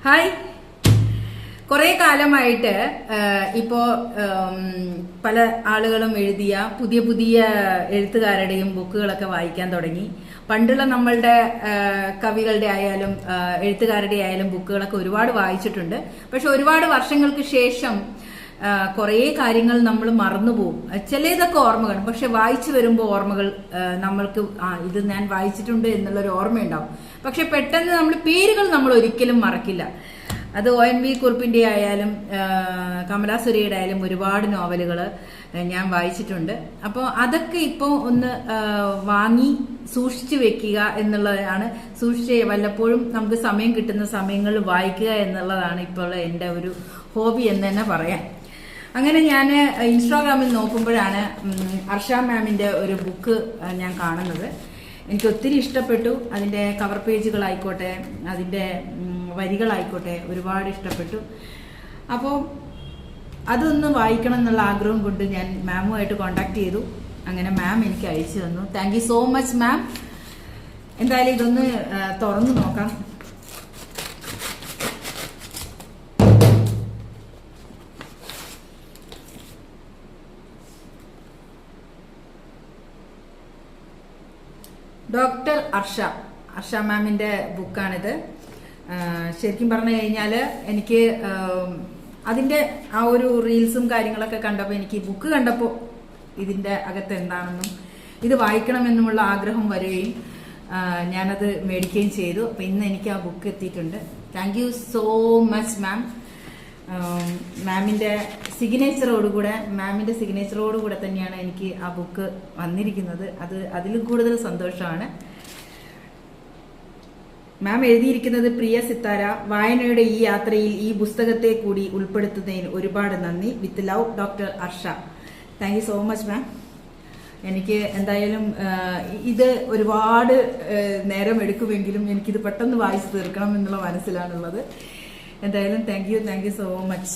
Hi. കുറെ കാലമായിട്ട് ഇപ്പോ പല ആളുകളും എഴുതിയ പുതിയ പുതിയ എഴുത്തുകാരുടെയും ബുക്കുകളൊക്കെ വായിക്കാൻ തുടങ്ങി. പണ്ടുള്ള നമ്മളുടെ കവികളുടെ ആയാലും എഴുത്തുകാരുടെ ആയാലും ബുക്കുകളൊക്കെ ഒരുപാട് വായിച്ചിട്ടുണ്ട്. പക്ഷെ ഒരുപാട് വർഷങ്ങൾക്ക് ശേഷം കുറേ കാര്യങ്ങൾ നമ്മൾ മറന്നുപോകും. ചിലതൊക്കെ ഓർമ്മ കാണും, പക്ഷെ വായിച്ചു വരുമ്പോൾ ഓർമ്മകൾ നമ്മൾക്ക് ഇത് ഞാൻ വായിച്ചിട്ടുണ്ട് എന്നുള്ളൊരു ഓർമ്മയുണ്ടാവും. പക്ഷെ പെട്ടെന്ന് നമ്മൾ പേരുകൾ നമ്മൾ ഒരിക്കലും മറക്കില്ല. അത് ONV കുറുപ്പിന്റെ ആയാലും കമലാ സുരയ്യയുടെ ആയാലും ഒരുപാട് നോവലുകൾ ഞാൻ വായിച്ചിട്ടുണ്ട്. അപ്പോൾ അതൊക്കെ ഇപ്പോൾ ഒന്ന് വാങ്ങി സൂക്ഷിച്ചു വെക്കുക എന്നുള്ളതാണ്. സൂക്ഷിച്ച് വല്ലപ്പോഴും നമുക്ക് സമയം കിട്ടുന്ന സമയങ്ങളിൽ വായിക്കുക എന്നുള്ളതാണ് ഇപ്പോൾ എൻ്റെ ഒരു ഹോബി എന്ന് തന്നെ പറയാം. അങ്ങനെ ഞാൻ ഇൻസ്റ്റാഗ്രാമിൽ നോക്കുമ്പോഴാണ് അർഷ മാമിൻ്റെ ഒരു ബുക്ക് ഞാൻ കാണുന്നത്. എനിക്ക് ഒത്തിരി ഇഷ്ടപ്പെട്ടു. അതിൻ്റെ കവർ പേജുകളായിക്കോട്ടെ, അതിൻ്റെ വരികളായിക്കോട്ടെ ഒരുപാട് ഇഷ്ടപ്പെട്ടു. അപ്പോൾ അതൊന്ന് വായിക്കണം എന്നുള്ള ആഗ്രഹം കൊണ്ട് ഞാൻ മാമുമായിട്ട് കോണ്ടാക്ട് ചെയ്തു. അങ്ങനെ മാം എനിക്ക് അയച്ചു തന്നു. താങ്ക് യു സോ മച്ച് മാം. എന്തായാലും ഇതൊന്ന് തുറന്നു നോക്കാം. ഡോക്ടർ അർഷ മാമിന്റെ ബുക്കാണിത്. ശരിക്കും പറഞ്ഞു കഴിഞ്ഞാൽ എനിക്ക് അതിന്റെ ആ ഒരു റീൽസും കാര്യങ്ങളൊക്കെ കണ്ടപ്പോൾ, എനിക്ക് ബുക്ക് കണ്ടപ്പോൾ ഇതിന്റെ അകത്ത് എന്താണെന്നും ഇത് വായിക്കണമെന്നുമുള്ള ആഗ്രഹം വരികയും ഞാനത് മേടിക്കുകയും ചെയ്തു. അപ്പം ഇന്ന് എനിക്ക് ആ ബുക്ക് എത്തിയിട്ടുണ്ട്. Thank you so much ma'am. മാമിന്റെ സിഗ്നേച്ചറോടുകൂടെ തന്നെയാണ് എനിക്ക് ആ ബുക്ക് വന്നിരിക്കുന്നത്. അതിലും കൂടുതൽ സന്തോഷമാണ്. മാം എഴുതിയിരിക്കുന്നത്: പ്രിയ സിത്താര, വായനയുടെ ഈ യാത്രയിൽ ഈ പുസ്തകത്തെ കൂടി ഉൾപ്പെടുത്തുന്നതിന് ഒരുപാട് നന്ദി. With love, doctor Arsha. Thank you so much മാം. എനിക്ക് എന്തായാലും ഇത് ഒരുപാട് നേരം എടുക്കുമെങ്കിലും എനിക്കിത് പെട്ടെന്ന് വായിച്ചു തീർക്കണം എന്നുള്ള മനസ്സിലാണുള്ളത്. എന്തായാലും താങ്ക് യു സോ മച്ച്.